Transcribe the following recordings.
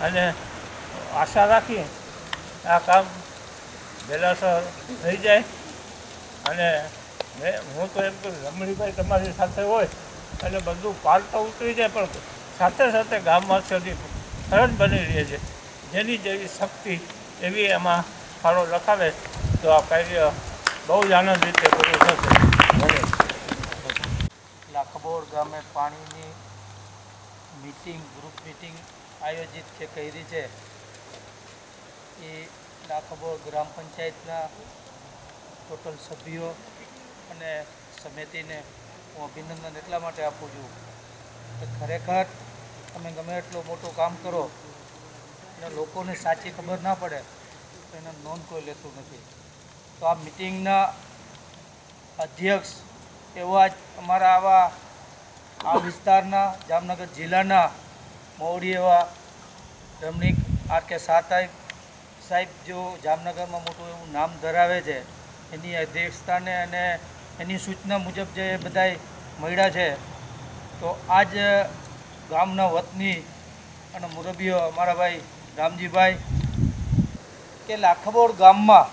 અને આશા રાખી આ કામ વહેલાસર થઈ જાય. અને હું તો એમ કહું રમણીભાઈ તમારી સાથે હોય એટલે બધું પાલતો ઉતરી જાય, પણ સાથે સાથે ગામવાસીઓની ફરજ બની રહે છે. જેની જેવી શક્તિ એવી એમાં ફાળો લખાવે તો આ કાર્ય બહુ જ આનંદ રીતે પૂરું થશે. લાખબોર ગામે પાણીની ગ્રુપ મિટિંગ આયોજિત કરી છે. એ લાખબોર ગ્રામ પંચાયતના ટોટલ સભ્યો અને સમિતિને હું અભિનંદન એટલા માટે આપું છું કે ખરેખર તમે ગમે એટલું મોટું કામ કરો અને લોકોને સાચી ખબર ના પડે તો એને નોંધ કોઈ લેતું નથી. તો આ મિટિંગના અધ્યક્ષ એવા જ અમારા આ વિસ્તારના જામનગર જિલ્લાના મોવડી એવા રમણીક R.K. સાહેબ જો જામનગરમાં મોટું એવું નામ ધરાવે છે, એની અધ્યક્ષતાને અને એની સૂચના મુજબ જે બધાય મળ્યા છે, તો આજ ગામના વતની અને મુરબીઓ અમારા ભાઈ રામજીભાઈ કે લાખબોર ગામમાં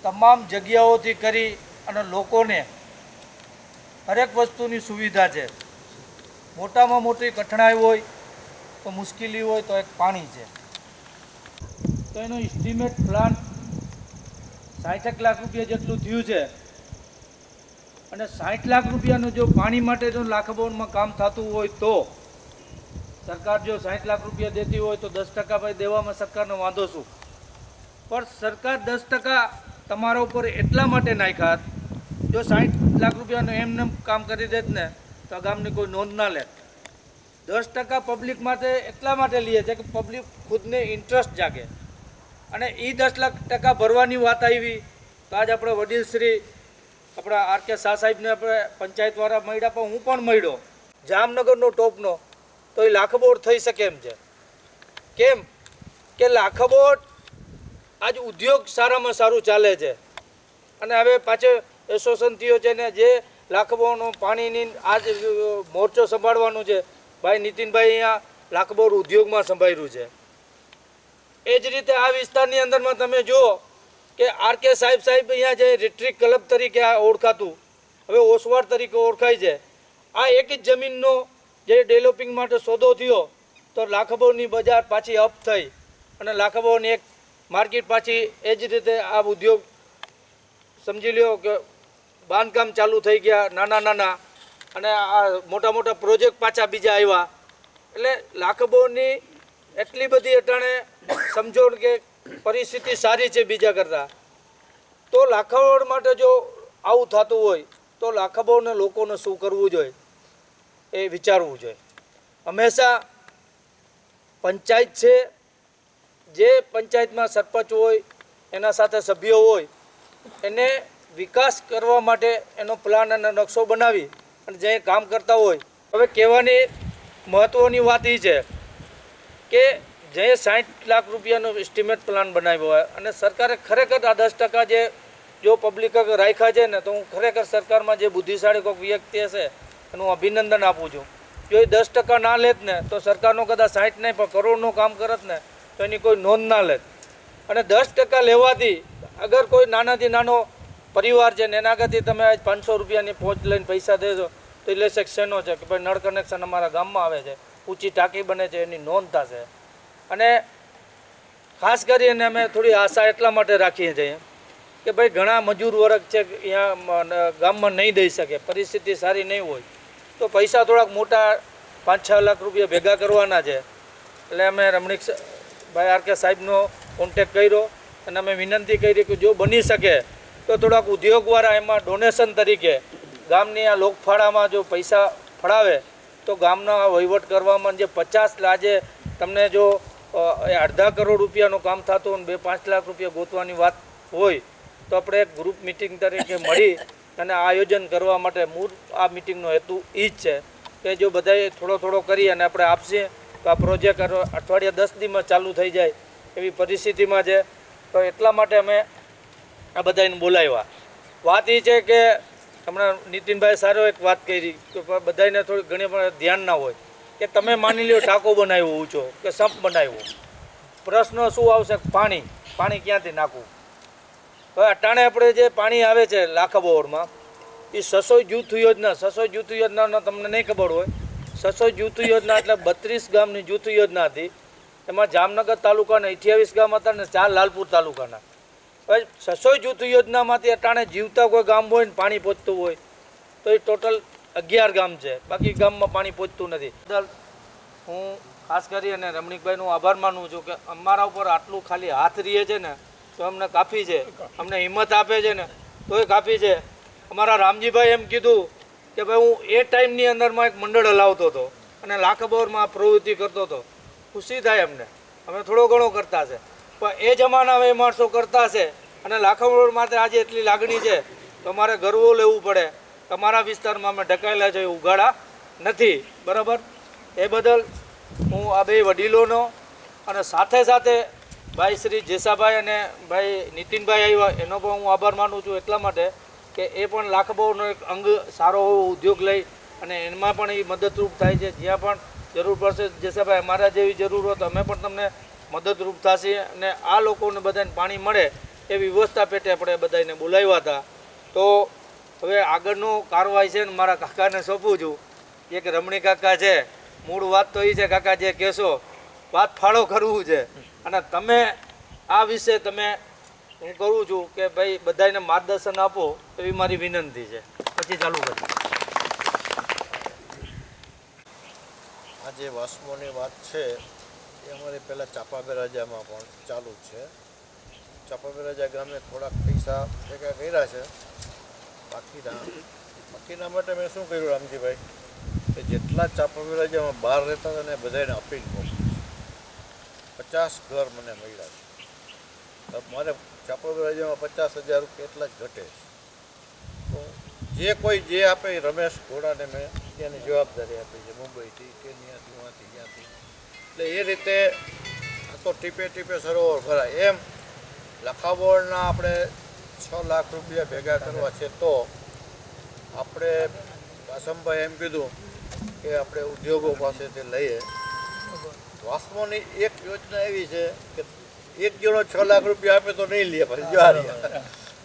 તમામ જગ્યાઓથી કરી અને લોકોને હરેક વસ્તુની સુવિધા છે. મોટામાં મોટી કઠણાઈ હોય તો મુશ્કેલી હોય તો એક પાણી છે. તો એનો એસ્ટિમેટ પ્લાન 60 લાખ રૂપિયા જેટલું થયું છે. અને 60 લાખ રૂપિયાનું જો પાણી માટે જો લાખબોરમાં કામ થતું હોય તો સરકાર જો 60 લાખ રૂપિયા દેતી હોય તો 10% ભાઈ દેવામાં સરકારનો વાંધો શું? પણ સરકાર 10% તમારા ઉપર એટલા માટે નાખ્યા, જો 60 લાખ રૂપિયાનું એમને કામ કરી દેત ને તો ગામની કોઈ નોંધ ના લે. 10% પબ્લિક માટે એટલા માટે લે છે કે પબ્લિક ખુદને ઇન્ટરેસ્ટ જાગે. અને એ 10 લાખ ટકા ભરવાની વાત આવી તો આજ આપણે વડીલ શ્રી આપણા R.K. સાહેબને આપણે પંચાયતવાળા મળ્યા, પણ હું પણ મળ્યો જામનગરનો ટોપનો, તો એ લાખબોર થઈ શકે એમ છે. કેમ કે લાખબોર આજ ઉદ્યોગ સારામાં સારું ચાલે છે. અને હવે પાછો એસોસિએશન થયો છે ને જે લાખબોરનો પાણીની આજ મોરચો સંભાળવાનું છે, ભાઈ નીતિનભાઈ અહીંયા લાખબોર ઉદ્યોગમાં સંભાળ્યું છે. એ જ રીતે આ વિસ્તારની અંદરમાં તમે જુઓ કે R.K. સાહેબ અહીંયા જે રિટ્રીટ ક્લબ તરીકે આ ઓળખાતું હવે ઓસવાડ તરીકે ઓળખાય છે. આ એક જ જમીનનો જે ડેવલપિંગ માટે સોદો થયો તો લાખબોરની બજાર પાછી અપ થઈ અને લાખબોરની એક માર્કેટ પાછી એ જ રીતે આ ઉદ્યોગ સમજી લ્યો કે બાંધકામ ચાલુ થઈ ગયા નાના અને આ મોટા મોટા પ્રોજેક્ટ પાછા બીજા આવ્યા. એટલે લાખબોરની એટલી બધી અટાણે સમજો કે પરિસ્થિતિ સારી છે બીજા કરતાં. તો લાખબોર માટે જો આવું થતું હોય તો લાખબોરના લોકોને શું કરવું જોઈએ એ વિચારવું જોઈએ. હંમેશા પંચાયત છે, જે પંચાયતમાં સરપંચ હોય એના સાથે સભ્યો હોય એને વિકાસ કરવા માટે એનો પ્લાન અને નકશો બનાવી અને જે કામ કરતા હોય. હવે કહેવાની મહત્ત્વની વાત એ છે કે જે 60 લાખ રૂપિયાનો એસ્ટિમેટ પ્લાન બનાવ્યો હોય અને સરકારે ખરેખર આ 10% જે જો પબ્લિક રાખ્યા છે ને, તો હું ખરેખર સરકારમાં જે બુદ્ધિશાળી કોઈક વ્યક્તિ હશે એનું અભિનંદન આપું છું. જો એ 10% ના લેત ને તો સરકારનો કદાચ 60 નહીં પણ કરોડનું કામ કરત ને તો એની કોઈ નોંધ ના લેત. અને 10% લેવાથી અગર કોઈ નાનાથી નાનો પરિવાર છે ને એના આગળથી તમે આજ 500 રૂપિયાની પહોંચ લઈને પૈસા દેજો તો એ લેશે શેનો છે કે ભાઈ નળ કનેક્શન અમારા ગામમાં આવે છે, ઊંચી ટાંકી બને છે, એની નોંધ થશે. અને ખાસ કરીને અમે થોડી આશા એટલા માટે રાખીએ છીએ કે ભાઈ ઘણા મજૂર વર્ગ છે અહીંયા ગામમાં નહીં દઈ શકે, પરિસ્થિતિ સારી નહીં હોય, તો પૈસા થોડાક મોટા 5-6 લાખ રૂપિયા ભેગા કરવાના છે. એટલે અમે રમણીક ભાઈ R.K. સાહેબનો કોન્ટેક કર્યો અને અમે વિનંતી કરી કે જો બની શકે તો થોડાક ઉદ્યોગવાળા એમાં ડોનેશન તરીકે ગામની આ લોકફાળામાં જો પૈસા ફળાવે તો ગામના વહીવટ કરવામાં જે 50 આજે તમને જો 1.5 કરોડ રૂપિયાનું કામ થતું અને 2-5 લાખ રૂપિયા ગોતવાની વાત હોય તો આપણે એક ગ્રુપ મિટિંગ તરીકે મળી અને આયોજન કરવા માટે મૂળ આ મિટિંગનો હેતુ એ જ છે કે જો બધાએ થોડો કરી અને આપણે આપશે તો આ પ્રોજેક્ટ અઠવાડિયા 10 દીમાં ચાલુ થઈ જાય એવી પરિસ્થિતિમાં છે. તો એટલા માટે અમે આ બધાને બોલાવ્યા. વાત એ છે કે હમણાં નીતિનભાઈ સારો એક વાત કરી કે બધાને થોડી ઘણી પણ ધ્યાન ના હોય કે તમે માની લ્યો ટાંકો બનાવ્યો ઊંચો કે સંપ બનાવ્યો, પ્રશ્ન શું આવશે? પાણી. પાણી ક્યાંથી નાખવું? હવે અટાણે આપણે જે પાણી આવે છે લાખા બોરમાં, એ સસોઈ જૂથ યોજનાનો તમને નહીં ખબર હોય. સસોઈ જૂથ યોજના એટલે 32 ગામની જૂથ યોજના હતી. એમાં જામનગર તાલુકાના 28 ગામ હતા ને 4 લાલપુર તાલુકાના. હવે સસોઈ જૂથ યોજનામાંથી અટાણે જીવતા કોઈ ગામ હોય ને પાણી પહોંચતું હોય તો એ ટોટલ 11 ગામ છે. બાકી ગામમાં પાણી પહોંચતું નથી. હું ખાસ કરી અને રમણીકભાઈનો આભાર માનું છું કે અમારા ઉપર આટલું ખાલી હાથ રીએ છે ને તો અમને કાફી છે, અમને હિંમત આપે છે ને તો એ કાફી છે. અમારા રામજીભાઈ એમ કીધું કે ભાઈ હું એ ટાઈમની અંદરમાં એક મંડળ હલાવતો હતો અને લાખબોરમાં પ્રવૃત્તિ કરતો હતો. ખુશી થાય અમને, અમે થોડો ઘણો કરતા છે પણ એ જમાનામાં એ માણસો કરતા છે અને લાખબોર માટે આજે એટલી લાગણી છે તો અમારે ગર્વ લેવું પડે. તમારા વિસ્તારમાં અમે ઢકાયેલા છે, ઉગાડા નથી. બરાબર? એ બદલ હું આ બે વડીલોનો અને સાથે સાથે ભાઈ શ્રી જેસાભાઈ અને ભાઈ નીતિનભાઈ આવ્યા એનો પણ હું આભાર માનું છું એટલા માટે કે એ પણ લાખબોરનો એક અંગ સારો એવો ઉદ્યોગ લઈ અને એમાં પણ એ મદદરૂપ થાય છે. જ્યાં પણ જરૂર પડશે જેસાભાઈ અમારા જેવી જરૂર હોય તો અમે પણ તમને મદદરૂપ થશે અને આ લોકોને બધાને પાણી મળે એવી વ્યવસ્થા પેટે આપણે બધાને બોલાવ્યા હતા. તો હવે આગળનો કાર્યવાહી છે ને મારા કાકાને સોંપું છું. એક રમણી કાકા છે, મૂળ વાત તો એ છે કાકા જે કહેશો વાત ફાળો કરવું છે અને તમે આ વિશે તમે હું કરું છું કે ભાઈ બધાને માર્ગદર્શન આપો એવી મારી વિનંતી છે. પછી ચાલુ કરી. આ જે વાસ્મોની વાત છે એ અમારી પહેલાં ચાપાબેરાજામાં પણ ચાલુ જ છે. ચાપાબેરાજા ગામે થોડાક પૈસા ભેગા કર્યા છે. બાકીના માટે મેં શું કર્યું રામજીભાઈ કે જેટલા ચાપાબેરાજામાં બહાર રહેતા હતા ને બધાને અપીલ મોકલી. 50 ઘર મને મળ્યા છે. મારે ચાપાબેરાજામાં 50,000 રૂપિયા એટલા જ ઘટે છે. તો જે કોઈ જે આપે એ રમેશ ઘોડાને મેં ત્યાંની જવાબદારી આપી છે, મુંબઈથી કે ત્યાંથી. એટલે એ રીતે આ તો ટીપે ટીપે સરોવર ભરાય એમ લખાબોળના આપણે 6 લાખ રૂપિયા ભેગા કરવા છે. તો આપણે કાસમભાઈ એમ કીધું કે આપણે ઉદ્યોગો પાસેથી લઈએ. વાસ્મોની એક યોજના એવી છે કે એક જણો 6 લાખ રૂપિયા આપે તો નહીં લે, પછી જવારિયા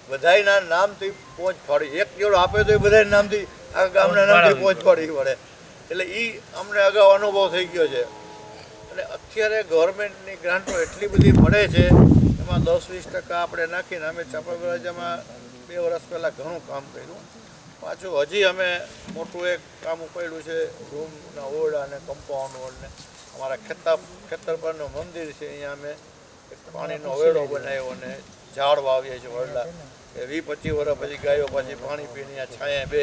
બધાના નામથી પહોંચ પાડી. એક જણો આપે તો એ બધાના નામથી આ ગામના નામથી પહોંચ પાડવી પડે. એટલે એ અમને અગાઉ અનુભવ થઈ ગયો છે. અને અત્યારે ગવર્મેન્ટની ગ્રાન્ટો એટલી બધી મળે છે, એમાં 10-20% આપણે નાખીને અમે ચાપાબેરાજામાં 2 વર્ષ પહેલાં ઘણું કામ કર્યું. પાછું હજી અમે મોટું એક કામ ઉપાડ્યું છે, રૂમના ઓરડા અને કમ્પાઉન્ડ ઓરડને. અમારા ખેતર પરનું મંદિર છે, અહીંયા અમે એક પાણીનો વેડો બનાવ્યો અને ઝાડ વાવીએ છીએ ઓરડા. એ 20-25 વર્ષ પછી ગાયો પાછી પાણી પીને અહીંયા છાંયા બે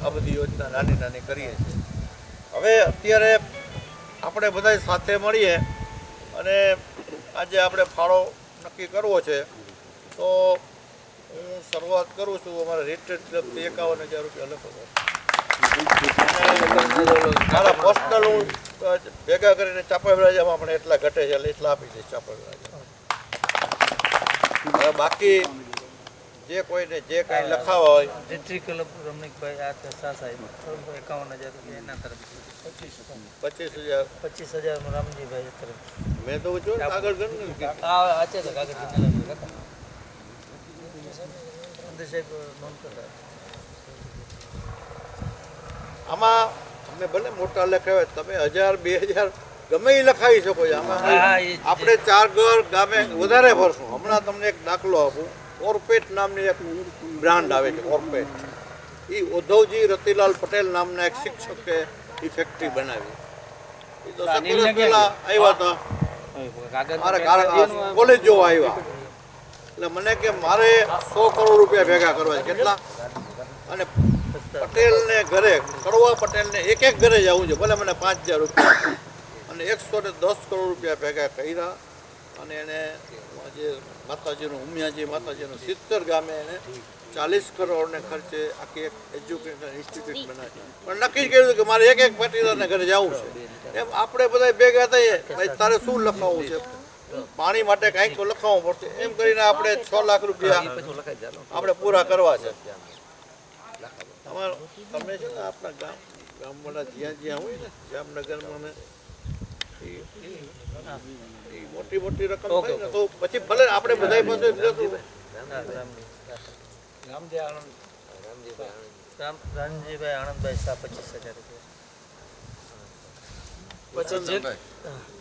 આ બધી યોજના નાની નાની કરીએ છીએ. હવે અત્યારે આપણે બધા સાથે મળીએ અને આજે આપણે ફાળો નક્કી કરવો છે. તો હું શરૂઆત કરું છું. અમારા રિટ્રીટ ક્લબથી 51,000 રૂપિયા લખો. મારા પર્સનલ હું ભેગા કરીને ચાપાબેરાજામાં પણ એટલા ઘટે છે એટલે એટલા આપી દઈશ ચાપાબેરાજામાં. હવે બાકી જે કોઈને જે કાંઈ લખાવા હોય રિટ્રી ક્લબ રમણીકભાઈ આ સાહેબ 51,000 રૂપિયા એના તરફ 25,000 રામજીભાઈ તરફ મેં તો જો આગળ ગણ્યું કે આ છે કાગળ સાહેબ નોંધ કરતા. આમાં અમે ભલે મોટા લખાવે તમે 1,000-2,000 ગમે એ લખાવી શકો છો. આમાં આપણે 4 ઘર ગામે વધારે ભરશું. હમણાં તમને એક દાખલો આપું. ઓરપેટ નામની એક બ્રાન્ડ આવે છે ઓરપેટ. એ ઉદ્ધવજી રતિલાલ પટેલ નામના એક શિક્ષકે એ ફેક્ટરી બનાવી. એ તો 17 વર્ષ પહેલા આવ્યા હતા મારે કોલેજ જોવા આવ્યા. એટલે મને કે મારે 100 કરોડ રૂપિયા ભેગા કરવા છે. કેટલા? અને પટેલને ઘરે કડવા પટેલને એક ઘરે જવું છે, ભલે મને 5,000 રૂપિયા અને 110 કરોડ રૂપિયા ભેગા કર્યા. અને એને જે માતાજીનું ઉમિયાજી માતાજીનું 70 ગામે એને 40 કરોડને ખર્ચે આખી એક એજ્યુકેશન ઇન્સ્ટિટ્યૂટ બનાવી. પણ નક્કી કર્યું કે મારે એક પાટીદારને ઘરે જવું છે. એમ આપણે બધા ભેગા થઈએ, ભાઈ તારે શું લખાવવું છે, પાણી માટે કાંઈક તો લખાવવું પડશે. એમ કરીને આપણે 6 લાખ રૂપિયા આપણે પૂરા કરવા છે. તમે છે ને આપણા ગામ ગામવાળા જ્યાં જ્યાં હોય ને જામનગરમાં ને એ મોટી મોટી રકમ થાય ને તો પછી ભલે આપણે બધા પાસે જતું રામજીભાઈ આનંદભાઈ શાહ 25,000 રૂપિયા.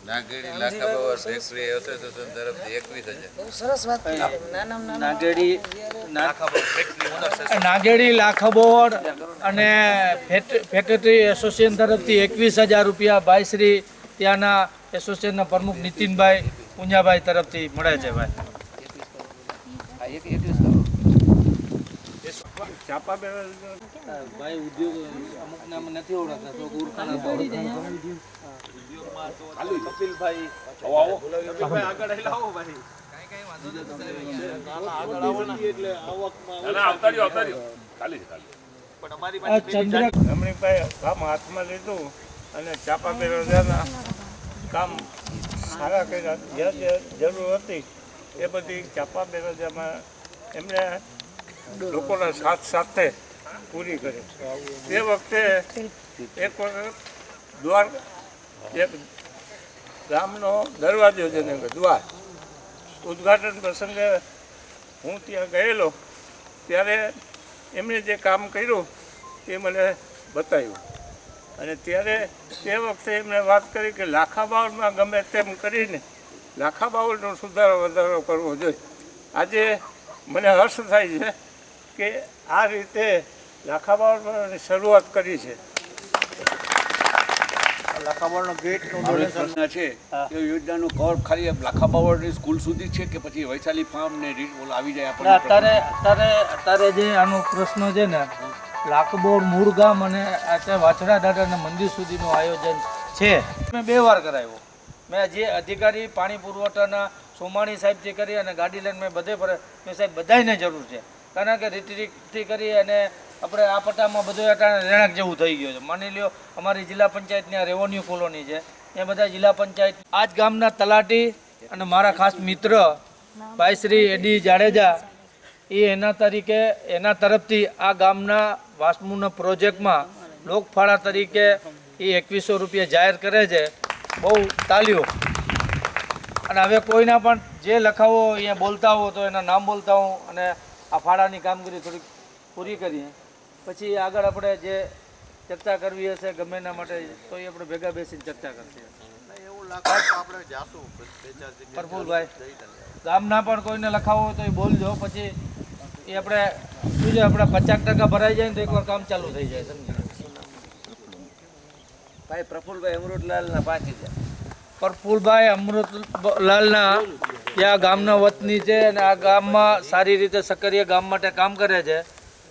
નાગેડી લાખાબાવર ફેક્ટરી એસોસિએશન તરફથી 21,000. નાગેડી લાખાબોર અને ફેક્ટરી એસોસિએશન તરફથી 21,000 રૂપિયા ભાઈ શ્રી ત્યાંના એસોસિએશનના પ્રમુખ નીતિનભાઈ પુંજાભાઈ તરફથી મળે છે ભાઈ. ચાપા બે ભાઈ ઉદ્યોગ અમુક નામ નથી ઓળખતા તો ગુરખાના કપિલભાઈ આગળ લાવો ભાઈ. રમણીકભાઈ કામ હાથમાં લીધું અને ચાપા બેરોજગારના કામ સારા કર્યા. જ્યાં જ્યાં જરૂર હતી એ બધી ચાપા બેરોજગારમાં એમણે લોકોના સાથ સાથે પૂરી કરી. તે વખતે એક વખત દ્વાર એક ગામનો દરવાજો જેને દ્વાર ઉદ્ઘાટન પ્રસંગે હું ત્યાં ગયેલો ત્યારે એમણે જે કામ કર્યું એ મને બતાવ્યું અને ત્યારે તે વખતે એમણે વાત કરી કે લાખાબાવળમાં ગમે તેમ કરીને લાખાબાવળનો સુધારો વધારો કરવો જોઈએ. આજે મને હર્ષ થાય છે કે આ રીતે લાખાબાવળની શરૂઆત કરી છે. લાખાબાવળનો ગેટનું પ્રશ્ન છે એ યોજનાનું કવર ખાલી લાખાબાવળની સ્કૂલ સુધી છે કે પછી વૈશાલી ફાર્મ ને આવી જાય આપણે? અત્યારે જે આનો પ્રશ્ન છે ને લાખબોર મૂળ ગામ અને આ વાછડા દાદાના મંદિર સુધીનું આયોજન છે. મેં 2 વાર કરાવ્યો. મેં જે અધિકારી પાણી પુરવઠાના સોમાણી સાહેબથી કરી અને ગાડી લઈને મેં બધે ફરે મેં સાહેબ બધાને જરૂર છે. કારણ કે રીતિ કરી અને આપણે આ પટ્ટામાં બધું રહેણાંક જેવું થઈ ગયું છે. માની લ્યો અમારી જિલ્લા પંચાયતની આ રેવન્યુ કોલોની છે એ બધા જિલ્લા પંચાયત આ જ ગામના તલાટી અને મારા ખાસ મિત્ર ભાઈ શ્રી એડી જાડેજા એ એના તરફથી આ ગામના વાસ્મુના પ્રોજેક્ટમાં લોકફાળા તરીકે એ 2100 રૂપિયા જાહેર કરે છે. બહુ તાલીઓ. અને હવે કોઈના પણ જે લખાવો અહીંયા બોલતા હો તો એના નામ બોલતા હું અને આ ફાળાની કામગીરી થોડીક પૂરી કરીએ. પછી આગળ આપણે જે ચર્ચા કરવી હશે ગમે એના માટે તો એ આપણે ભેગા બેસીને ચર્ચા કરશે. એવું લાગે આપણે જાશું પ્રફુલભાઈ ગામના પણ કોઈને લખાવો હોય તો એ બોલજો. પછી એ આપણે શું છે આપણે 50% ભરાઈ જાય ને તો એકવાર કામ ચાલુ થઈ જાય. સમજી ભાઈ પ્રફુલભાઈ અમૃતલાલના 5,000. પ્રફુલભાઈ અમૃતલાલના ત્યાં ગામના વતની છે અને આ ગામમાં સારી રીતે સક્રિય ગામ માટે કામ કરે છે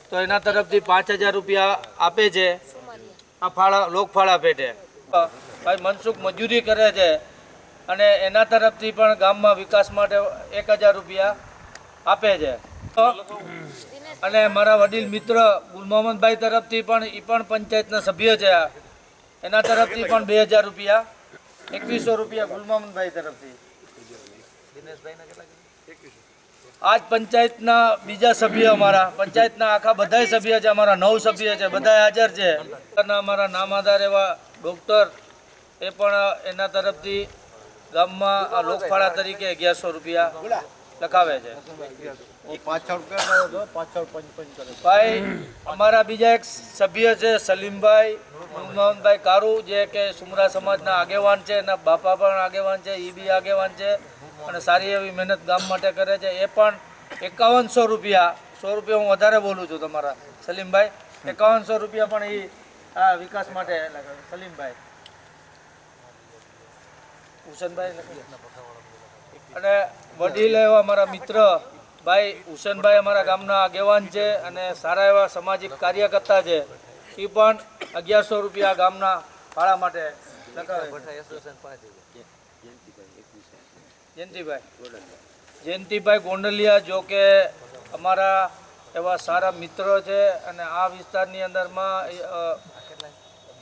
તો એના તરફથી 5,000 રૂપિયા આપે છે આ ફાળા લોકફાળા પેટે. ભાઈ મનસુખ મજૂરી કરે છે અને એના તરફથી પણ ગામમાં વિકાસ માટે 1,000 રૂપિયા આપે છે. અને મારા વડીલ મિત્ર ગુલ મોહમ્મદભાઈ તરફથી પણ એ પણ પંચાયતના સભ્ય છે એના તરફથી પણ 2,000 રૂપિયા 2100 રૂપિયા ગુલ મોહમ્મદભાઈ તરફથી. આજ પંચાયતના બીજા સભ્ય અમારા પંચાયતના આખા બધાય સભ્ય છે અમારા 9 સભ્ય છે બધા હાજર છે. અમારા નામાદાર એવા ડૉક્ટર એ પણ એના તરફથી ગામમાં આ લોકફાળા તરીકે 1100 રૂપિયા લખાવે છે. ભાઈ અમારા બીજા એક સભ્ય છે સલીમભાઈ મોહનભાઈ કારુ જે કે સુમરા સમાજના આગેવાન છે એના બાપા પણ આગેવાન છે એ બી આગેવાન છે અને સારી એવી મહેનત ગામ માટે કરે છે. એ પણ 5100 રૂપિયા 100 રૂપિયા હું વધારે બોલું છું તમારા સલીમભાઈ 5100 રૂપિયા પણ એ આ વિકાસ માટે સલીમભાઈ હુસનભાઈ અને વડીલ એવા અમારા મિત્ર ભાઈ હુસનભાઈ અમારા ગામના આગેવાન છે અને સારા એવા સામાજિક કાર્યકર્તા છે એ પણ 1100 રૂપિયા ગામના ભાડા માટે લખાવે. જયંતિભાઈ ગોંડલિયા જો કે અમારા એવા સારા મિત્રો છે અને આ વિસ્તારની અંદરમાં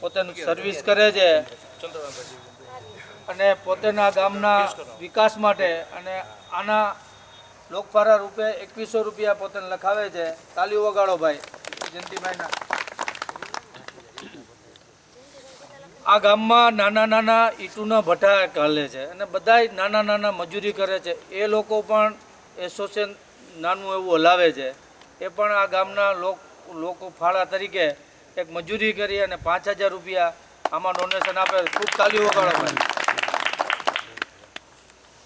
પોતાનું સર્વિસ કરે છે અને પોતાના ગામના વિકાસ માટે અને આના લોકફાળા રૂપે 2100 રૂપિયા પોતાને લખાવે છે. તાલીઓ વગાડો ભાઈ જયંતિભાઈના. આ ગામમાં નાના નાના ઈંટુના ભઠ્ઠા ચાલે છે અને બધાય નાના નાના મજૂરી કરે છે. એ લોકો પણ એસોસિએશન નાનું એવું હલાવે છે. એ પણ આ ગામના લોકો ફાળા તરીકે એક મજૂરી કરી અને 5,000 રૂપિયા આમાં ડોનેશન આપે. ખૂબ તાલીઓ વગાડો ભાઈ.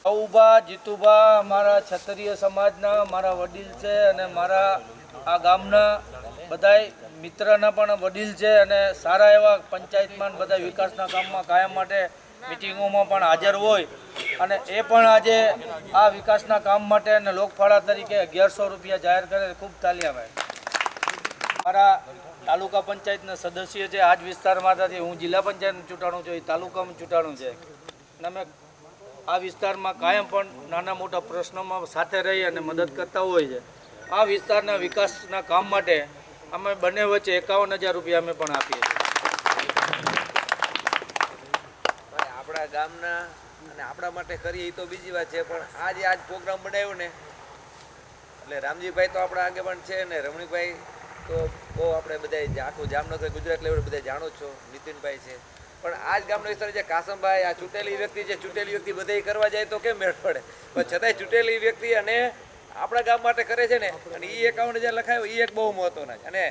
આવુભા જીતુભા અમારા ક્ષત્રિય સમાજના મારા વડીલ છે અને મારા આ ગામના બધાય મિત્રના પણ વડીલ છે અને સારા એવા પંચાયતમાં બધા વિકાસના કામમાં કાયમ માટે મિટિંગોમાં પણ હાજર હોય અને એ પણ આજે આ વિકાસના કામ માટે અને લોકફાળા તરીકે 1100 રૂપિયા જાહેર કરે. ખૂબ તાલિયા ભાઈ. મારા તાલુકા પંચાયતના સદસ્ય છે. આ જ વિસ્તારમાંથી હું જિલ્લા પંચાયતનું ચૂંટાણું છું, એ તાલુકામાં ચૂંટાણું છે અને અમે આ વિસ્તારમાં કાયમ પણ નાના મોટા પ્રશ્નોમાં સાથે રહી અને મદદ કરતા હોય છે. આ વિસ્તારના વિકાસના કામ માટે અમે બંને વચ્ચે 51,000 રૂપિયા અમે પણ આપીએ છીએ. આપણા ગામના અને આપણા માટે કરીએ એ તો બીજી વાત છે, પણ આજ પ્રોગ્રામ બનાવ્યો ને એટલે રામજીભાઈ તો આપણા આગેવાન છે ને રમણીભાઈ તો બહુ આપણે બધા આખું જામનગર ગુજરાત લેવલ બધા જાણો છો, નીતિનભાઈ છે. પણ આ જ ગામનો વિસ્તાર છે કાસમભાઈ, આ ચૂંટેલી વ્યક્તિ છે. ચૂંટેલી વ્યક્તિ બધાય કરવા જાય તો કેમ મેળ પડે, પણ છતાંય ચૂંટેલી વ્યક્તિ અને આપણા ગામ માટે કરે છે ને અને એ 51,000 લખાયો એ એક બહુ મહત્વના છે. અને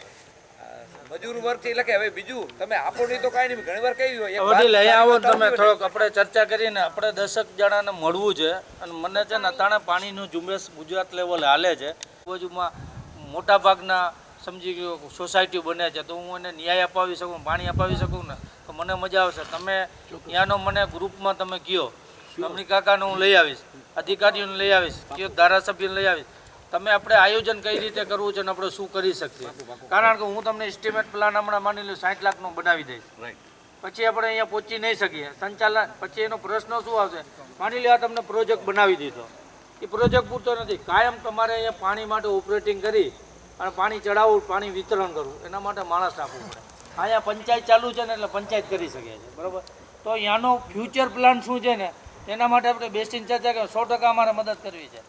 મજૂર વર્ગથી લખે. હવે બીજું તમે આપો નહીં તો કાંઈ નહીં, ઘણી વાર કહ્યું હોય વડીલ અહીંયા આવો તમે થોડોક આપણે ચર્ચા કરીને આપણે 10 જણાને મળવું છે. અને મને છે ને અતાણે પાણીનું ઝુંબેશ ગુજરાત લેવલે હાલે છે. બાજુમાં મોટા ભાગના સમજી ગયો સોસાયટી બને છે, તો હું એને ન્યાય અપાવી શકું, પાણી અપાવી શકું ને તો મને મજા આવશે. તમે ત્યાંનો મને ગ્રુપમાં તમે કહો, રમણી કાકાને હું લઈ આવીશ, અધિકારીઓને લઈ આવીશ, કયો ધારાસભ્યને લઈ આવીશ. તમે આપણે આયોજન કઈ રીતે કરવું છે અને આપણે શું કરી શકીએ. કારણ કે હું તમને એસ્ટિમેટ પ્લાન હમણાં માની લો 60 લાખનો બનાવી દઈશ, પછી આપણે અહીંયા પહોંચી નહીં શકીએ સંચાલન. પછી એનો પ્રશ્ન શું આવશે, માની લો આ તમને પ્રોજેક્ટ બનાવી દીધો, એ પ્રોજેક્ટ પૂરતો નથી. કાયમ તમારે અહીંયા પાણી માટે ઓપરેટિંગ કરી અને પાણી ચડાવવું, પાણી વિતરણ કરવું, એના માટે માણસ રાખવું પડે. અહીંયા પંચાયત ચાલુ છે ને એટલે પંચાયત કરી શકે છે, બરાબર. તો અહીંયાનો ફ્યુચર પ્લાન શું છે ને એના માટે આપણે બેસીને ચર્ચા કરીએ. 100% અમારે મદદ કરવી છે.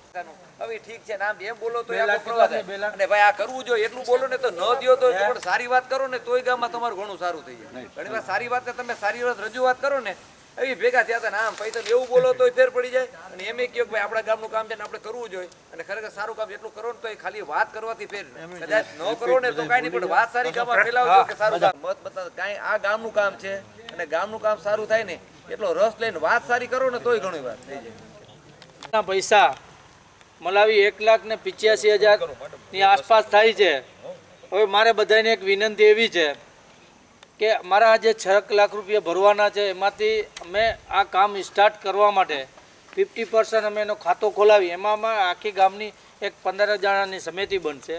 હવે ઠીક છે, નામ એમ બોલો તો અને ભાઈ આ કરવું જોઈએ એટલું બોલો ને, તો ન દો તો પણ સારી વાત કરો ને તોય ગામમાં તમારું ઘણું સારું થઈ જાય. ઘણી વાર સારી વાત તમે સારી રજૂઆત કરો ને એવી ભેગા થયા હતા ને આમ પૈસા એવું બોલો તો ફેર પડી જાય. અને એમ કહ્યું કે ભાઈ આપણા ગામનું કામ છે ને આપણે કરવું જોઈએ અને ખરેખર સારું કામ એટલું કરો ને તો એ ખાલી વાત કરવાથી ફેર કદાચ ન કરો ને તો કાંઈ નહીં, પણ વાત સારી ગામમાં ફેલાવજો કે સારું કામ મત બતા કાંઈ આ ગામનું કામ છે અને ગામનું કામ સારું થાય ને એટલો રસ લઈને વાત સારી કરો ને તોય ઘણી વાત થઈ જાય. પૈસા મલાવી 1,85,000 ની આસપાસ થાય છે. હવે મારે બધાને એક વિનંતી એવી છે કે મારા જે 6 લાખ રૂપિયા ભરવાના છે એમાંથી અમે આ કામ સ્ટાર્ટ કરવા માટે 50% અમે એનો ખાતો ખોલાવી, એમાં આખી ગામની એક 15 જણાની સમિતિ બનશે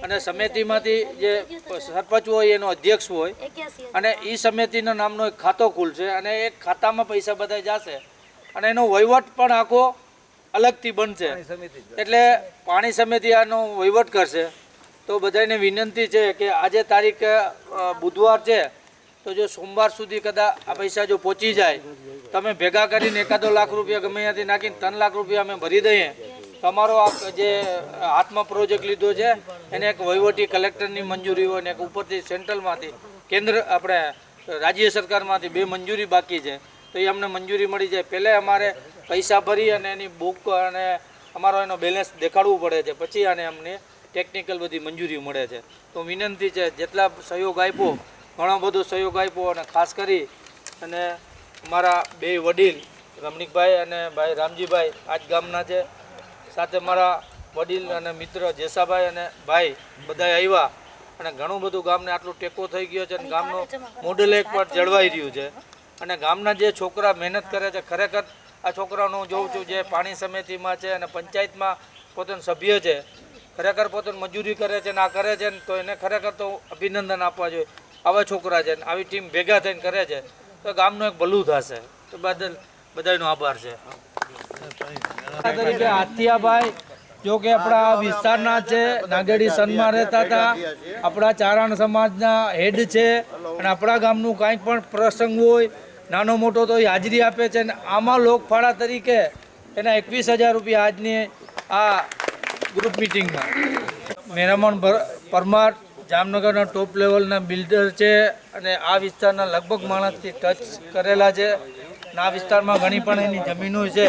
અને સમિતિમાંથી જે સરપંચ હોય એનો અધ્યક્ષ હોય અને એ સમિતિના નામનો એક ખાતો ખુલશે અને એક ખાતામાં પૈસા બધા જશે અને એનો વહીવટ પણ આખો અલગથી બનશે. એટલે પાણી સમિતિ આનો વહીવટ કરશે. તો બધાને વિનંતી છે કે આજે તારીખ બુધવાર છે, તો જો સોમવાર સુધી કદાચ આ પૈસા જો પહોંચી જાય તમે ભેગા કરીને 1 લાખ રૂપિયા ગમે ત્યાંથી નાખીને 3 લાખ રૂપિયા અમે ભરી દઈએ. તમારો આ જે હાથમાં પ્રોજેક્ટ લીધો છે એને એક વહીવટી કલેક્ટરની મંજૂરી હોય ને એક ઉપરથી સેન્ટ્રલમાંથી કેન્દ્ર આપણે રાજ્ય સરકારમાંથી 2 મંજૂરી બાકી છે, તો એ અમને મંજૂરી મળી જાય. પહેલાં અમારે પૈસા ભરી અને એની બુક અને અમારો એનો બેલેન્સ દેખાડવું પડે છે, પછી આને અમને ટેકનિકલ બધી મંજૂરી મળે છે. તો વિનંતી છે જેટલા સહયોગ આપ્યો ઘણો બધો સહયોગ આપ્યો અને ખાસ કરી અને મારા 2 વડીલ રમણીકભાઈ અને ભાઈ રામજીભાઈ આ જ ગામના છે, સાથે મારા વડીલ અને મિત્ર જેસાભાઈ અને ભાઈ બધા આવ્યા અને ઘણું બધું ગામને આટલું ટેકો થઈ ગયો છે અને ગામનો મોડેલ એક પણ જળવાઈ રહ્યું છે. અને ગામના જે છોકરા મહેનત કરે છે, ખરેખર આ છોકરાઓને હું જોઉં છું જે પાણી સમિતિમાં છે અને પંચાયતમાં પોતાનો સભ્ય છે, ખરેખર પોતાની મજૂરી કરે છે ને આ કરે છે ને, તો એને ખરેખર તો અભિનંદન આપવા જોઈએ. આવા છોકરા છે ને આવી ટીમ ભેગા થઈને કરે છે તો ગામનું એક ભલું થશે. તો બદલ બધાનો આભાર છે. તરીકે આથિયાભાઈ જો કે આપણા વિસ્તારના છે, નાગેડી સનમાં રહેતા હતા, આપણા ચારણ સમાજના હેડ છે અને આપણા ગામનું કાંઈ પણ પ્રસંગ હોય નાનો મોટો તો એ હાજરી આપે છે અને આમાં લોકફાળા તરીકે એના 21,000 રૂપિયા આજની આ ગ્રુપ મિટિંગમાં મેરામણ પરમાર જામનગરના ટોપ લેવલના બિલ્ડર છે અને આ વિસ્તારના લગભગ માણસથી ટચ કરેલા છે અને આ વિસ્તારમાં ઘણી પણ એની જમીનો છે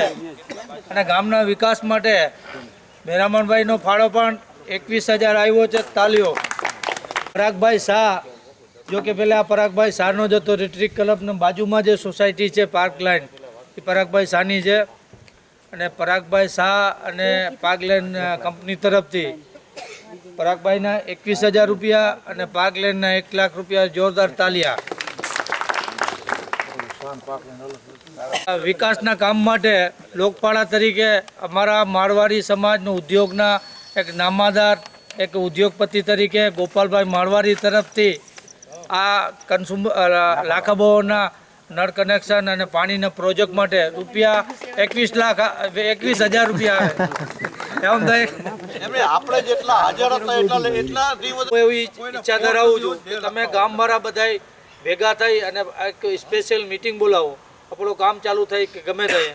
અને ગામના વિકાસ માટે મેરામણભાઈનો ફાળો પણ 21,000 આવ્યો છે. તાલીઓ. પરાગભાઈ શાહ, જો કે પહેલાં પરાગભાઈ શાહનો જ હતો. રિટ્રીટ ક્લબની બાજુમાં જે સોસાયટી છે પાર્ક લાઇન, એ પરાગભાઈ શાહની છે અને પરાગભાઈ શાહ અને પાર્ક લાઇન કંપની તરફથી પરાગભાઈના 21,000 રૂપિયા અને પાર્ક લાઇનના 1 લાખ રૂપિયા. જોરદાર તાલિયા. વિકાસના કામ માટે લોકપાળા તરીકે અમારા મારવાડી સમાજનો ઉદ્યોગના એક નામાદાર એક ઉદ્યોગપતિ તરીકે ગોપાલભાઈ મારવાડી તરફથી આ લાખાબાઓના નળ કનેક્શન અને પાણીના પ્રોજેક્ટ માટે રૂપિયા 21,000 રૂપિયા આવે. આપણે જેટલા હાજર હતા એટલા એવી ઈચ્છા ધરાવું છું કે તમે ગામવાળા બધા ભેગા થઈ અને એક સ્પેશિયલ મીટિંગ બોલાવો, આપણું કામ ચાલુ થઈ કે ગમે થાય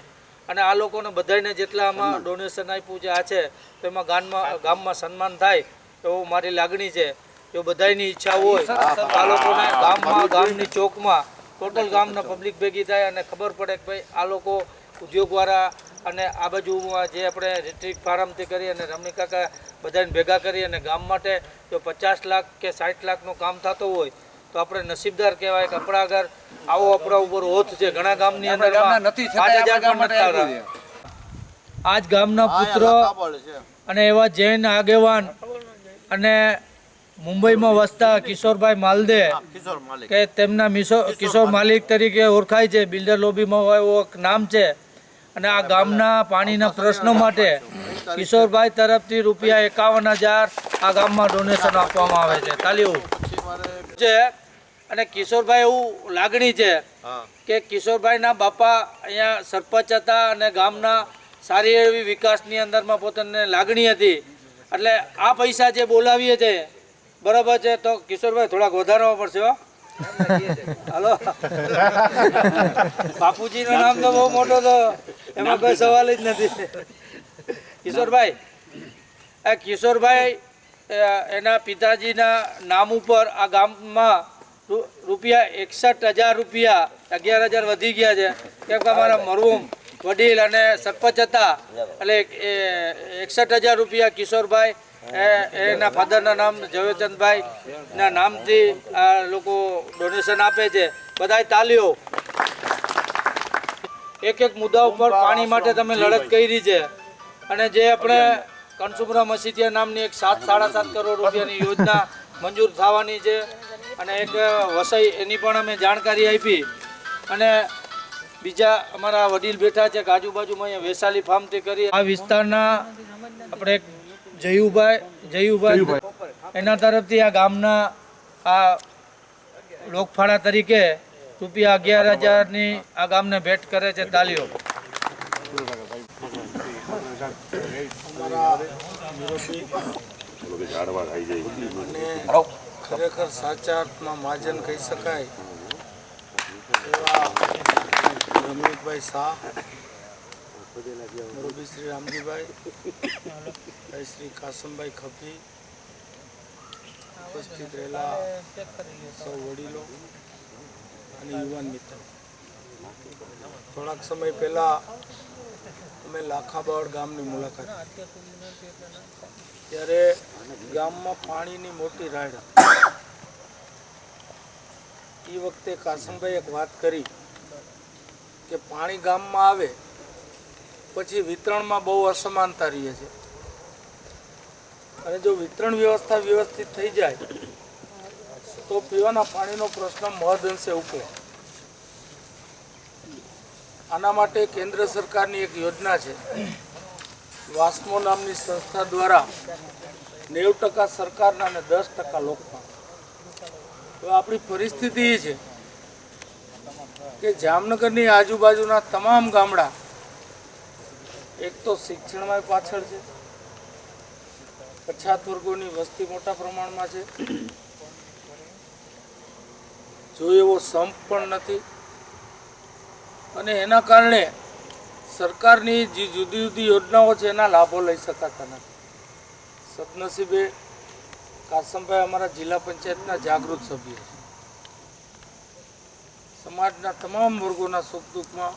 અને આ લોકોને બધાને જેટલા આમાં ડોનેશન આપ્યું છે આ છે તો એમાં ગામમાં સન્માન થાય એવું મારી લાગણી છે. જો બધાની ઈચ્છા હોય આ લોકોને ગામની ચોકમાં ટોટલ ગામના પબ્લિક ભેગી થાય અને ખબર પડે કે ભાઈ આ લોકો ઉદ્યોગવાળા અને આ બાજુમાં જે આપણે રિટ્રીટ ફાર્મથી કરી અને રમણી કાકા બધાને ભેગા કરી અને ગામ માટે જો 50 લાખ કે 60 લાખનું કામ થતું હોય તો આપણે નસીબદાર કહેવાય કે આપણા આગળ આવો આપણા ઉપર હોત છે. ઘણા ગામની અંદર 5,000 પણ નથી આવતા. આ જ ગામના પુત્ર અને એવા જૈન આગેવાન અને મુંબઈમાં વસતા કિશોરભાઈ માલદે કે તેમના કિશોર માલિક તરીકે ઓળખાય છે. બિલ્ડર લોબીમાં એવો નામ છે અને આ ગામના પાણીના પ્રશ્નો માટે કિશોરભાઈ તરફથી રૂપિયા 51,000 આ ગામમાં ડોનેશન આપવામાં આવે છે. તાલીઓ છે. અને કિશોરભાઈ એવું લાગણી છે કે કિશોરભાઈના બાપા અહીંયા સરપંચ હતા અને ગામના સારી એવી વિકાસની અંદરમાં પોતાને લાગણી હતી એટલે આ પૈસા જે બોલાવીએ છે બરાબર છે તો કિશોરભાઈ થોડાક વધારવા પડશે હો. હાલો. બાપુજીનું નામ તો બહુ મોટો તો એમાં કોઈ સવાલ જ નથી. કિશોરભાઈ એના પિતાજીના નામ ઉપર આ ગામમાં રૂપિયા 61,000 રૂપિયા 11,000 વધી ગયા છે કેમ કે અમારા મરહુમ વડીલ અને સરપંચ હતા એટલે 61,000 રૂપિયા કિશોરભાઈ એના ફાધરના નામ ઝવેરચંદભાઈ ના નામથી આ લોકો ડોનેશન આપે છે. બધાય તાલીઓ. એક મુદ્દા ઉપર પાણી માટે તમે લડત કરી છે અને જે આપણે કનસુમરા મસીદિયા નામની એક 7.5 કરોડ રૂપિયાની યોજના મંજૂર થવાની છે અને એક વસઈ એની પણ અમે જાણકારી આપી અને બીજા અમારા વડીલ બેઠા છે કે આજુબાજુમાં અહીંયા વૈશાલી ફાર્મથી કરી આ વિસ્તારના આપણે એક જયુભાઈ એના તરફથી આ ગામના આ લોકફાળા તરીકે રૂપિયા 11,000ની આ ગામને ભેટ કરે છે. તાલીઓ. ખરેખર સાચા અર્થમાં મહાજન કહી શકાય એવા રમણીકભાઈ શાહ, મુરબ્બી શ્રી રામજીભાઈ, ભાઈ શ્રી કાસમભાઈ ખફી, ઉપસ્થિત રહેલા સૌ વડીલો અને યુવાન મિત્રો. થોડાક સમય પહેલાં અમે લાખાબાવડ ગામની મુલાકાત લીધી ત્યારે ગામમાં પાણીની મોટી રાડ હતી. એ વખતે કાસમભાઈ એક વાત કરી કે પાણી ગામમાં આવે પછી વિતરણમાં બહુ અસમાનતા રહે છે અને જો વિતરણ વ્યવસ્થા વ્યવસ્થિત થઈ જાય તો પીવાના પાણીનો પ્રશ્ન મહદઅંશે ઉકેલે. આના માટે કેન્દ્ર સરકારની એક યોજના છે. વાસ્મો નામની સંસ્થા દ્વારા 90% સરકારના અને 10% લોકમાં. તો આપણી પરિસ્થિતિ એ છે કે જામનગરની આજુબાજુના તમામ ગામડા એક તો શિક્ષણમાં પાછળ છે, પછાત વર્ગોની વસ્તી મોટા પ્રમાણમાં છે, જો એવો સંપ પણ નથી અને એના કારણે સરકારની જે જુદી જુદી યોજનાઓ છે એના લાભો લઈ શકાતા નથી. સદનસીબે કાસમભાઈ અમારા જિલ્લા પંચાયતના જાગૃત સભ્ય છે. સમાજના તમામ વર્ગોના સુખ દુઃખમાં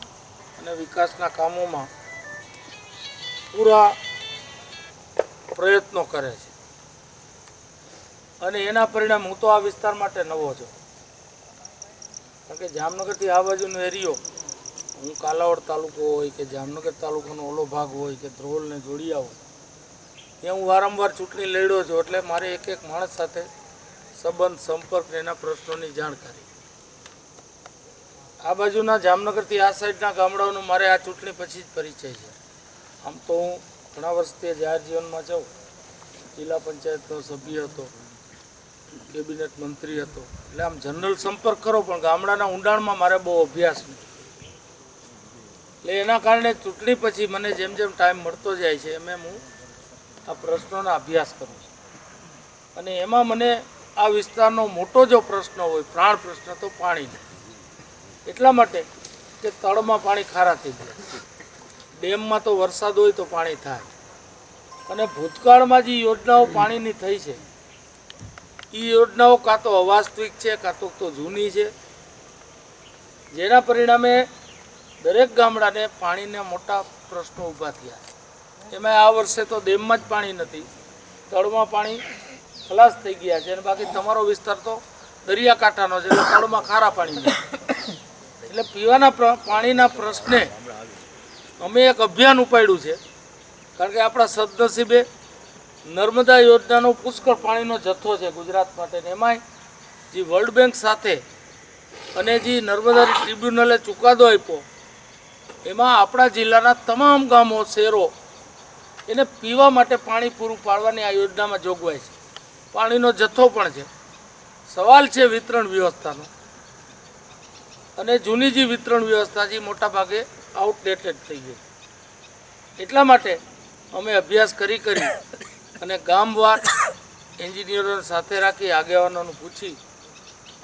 અને વિકાસના કામોમાં પૂરા પ્રયત્નો કરે છે અને એના પરિણામ હું તો આ વિસ્તાર માટે નવો છું. કારણ કે જામનગરથી આ બાજુનો એરિયો, હું કાલાવડ તાલુકો હોય કે જામનગર તાલુકાનો ઓલો ભાગ હોય કે ધ્રોલ ને જોડિયા હોય, ત્યાં હું વારંવાર ચૂંટણી લડ્યો છું. એટલે મારે એક એક માણસ સાથે સંબંધ, સંપર્ક ને એના પ્રશ્નોની જાણકારી. આ બાજુના જામનગરથી આ સાઈડના ગામડાઓનો મારે આ ચૂંટણી પછી જ પરિચય છે. આમ તો હું ઘણા વર્ષથી જાહેર જીવનમાં છું. જિલ્લા પંચાયતનો સભ્ય હતો, કેબિનેટ મંત્રી હતો, એટલે આમ જનરલ સંપર્ક કરો, પણ ગામડાના ઊંડાણમાં મારે બહુ અભ્યાસ નહીં. એટલે એના કારણે ચૂંટણી પછી મને જેમ જેમ ટાઈમ મળતો જાય છે એમ હું આ પ્રશ્નોના અભ્યાસ કરું છું. અને એમાં મને આ વિસ્તારનો મોટો જો પ્રશ્ન હોય, પ્રાણ પ્રશ્ન, તો પાણીનો. એટલા માટે કે તળમાં પાણી ખારા થઈ ગયા, ડેમમાં તો વરસાદ હોય તો પાણી થાય, અને ભૂતકાળમાં જે યોજનાઓ પાણીની થઈ છે એ યોજનાઓ કાં તો અવાસ્તવિક છે કાં તો જૂની છે, જેના પરિણામે દરેક ગામડાને પાણીના મોટા પ્રશ્નો ઊભા થયા. એમાં આ વર્ષે તો ડેમમાં જ પાણી નથી, તળમાં પાણી ખલાસ થઈ ગયા છે, અને બાકી તમારો વિસ્તાર તો દરિયાકાંઠાનો છે, એટલે તળમાં ખારા પાણી નથી. એટલે પીવાના પાણીના પ્રશ્ને અમે એક અભિયાન ઉપાડ્યું છે. કારણ કે આપણા સદનસીબે નર્મદા યોજનાનો પુષ્કળ પાણીનો જથ્થો છે ગુજરાત માટે. એમાંય જે વર્લ્ડ બેંક સાથે અને જે નર્મદા ટ્રિબ્યુનલે ચુકાદો આપ્યો, એમાં આપણા જિલ્લાના તમામ ગામો, શહેરો એને પીવા માટે પાણી પૂરું પાડવાની આ યોજનામાં જોગવાઈ છે. પાણીનો જથ્થો પણ છે. સવાલ છે વિતરણ વ્યવસ્થાનો, અને જૂની જે વિતરણ વ્યવસ્થા છે મોટા ભાગે આઉટડેટેડ થઈ ગઈ. એટલા માટે અમે અભ્યાસ કરી અને ગામવાર એન્જિનિયરોને સાથે રાખી, આગેવાનોને પૂછી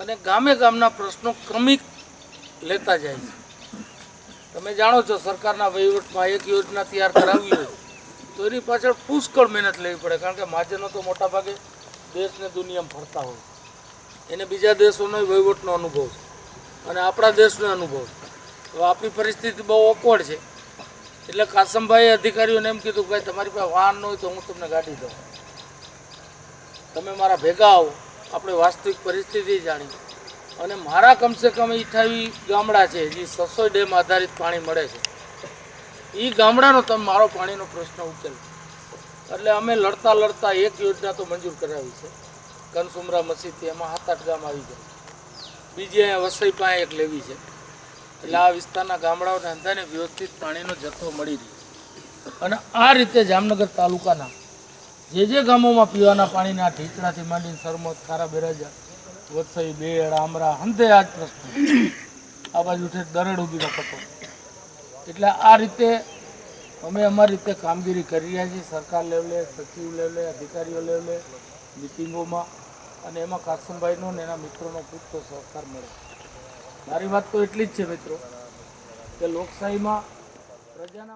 અને ગામે ગામના પ્રશ્નો ક્રમિક લેતા જાય છે. તમે જાણો છો, સરકારના વહીવટમાં એક યોજના તૈયાર કરાવવી હોય તો એની પાછળ પુષ્કળ મહેનત લેવી પડે. કારણ કે મહાજનો તો મોટા ભાગે દેશને દુનિયામાં ફરતા હોય, એને બીજા દેશોનો વહીવટનો અનુભવ છે અને આપણા દેશનો અનુભવ છે. તો આપણી પરિસ્થિતિ બહુ ઓકવર્ડ છે. એટલે કાસમભાઈએ અધિકારીઓને એમ કીધું, ભાઈ તમારી પાસે વાહન ન હોય તો હું તમને ગાડી દઉં, તમે મારા ભેગા આવો, આપણે વાસ્તવિક પરિસ્થિતિ જાણી. અને મારા કમસે કમ 28 ગામડા છે જે 600 ડેમ આધારિત પાણી મળે છે, એ ગામડાનો તમે મારો પાણીનો પ્રશ્ન ઉકેલો. એટલે અમે લડતા લડતા એક યોજના તો મંજૂર કરાવી છે, કનસુમરા મસ્જિદથી, એમાં 7-8 ગામ આવી જાય. બીજી અહીંયા વસઈ પાસે એક લેવી છે. એટલે આ વિસ્તારના ગામડાઓને અંદાને વ્યવસ્થિત પાણીનો જથ્થો મળી રહે. અને આ રીતે જામનગર તાલુકાના જે ગામોમાં પીવાના પાણીના ઢીચડાથી માંડીને સરમોદ, ખારા બેરાજા, વસઈ, બેડ, આમરા, હંધે આ જ પ્રશ્ન. આ બાજુ છે દરેડ ઉભીનો પટ્ટો. એટલે આ રીતે અમે અમારી રીતે કામગીરી કરી રહ્યા છીએ. સરકાર લેવલે, સચિવ લેવલે, અધિકારીઓ લેવલે, મિટિંગોમાં, અને એમાં કાસમભાઈનો ને એના મિત્રોનો પૂરતો સહકાર મળે. મારી વાત તો એટલી જ છે મિત્રો, કે લોકશાહીમાં પ્રજાના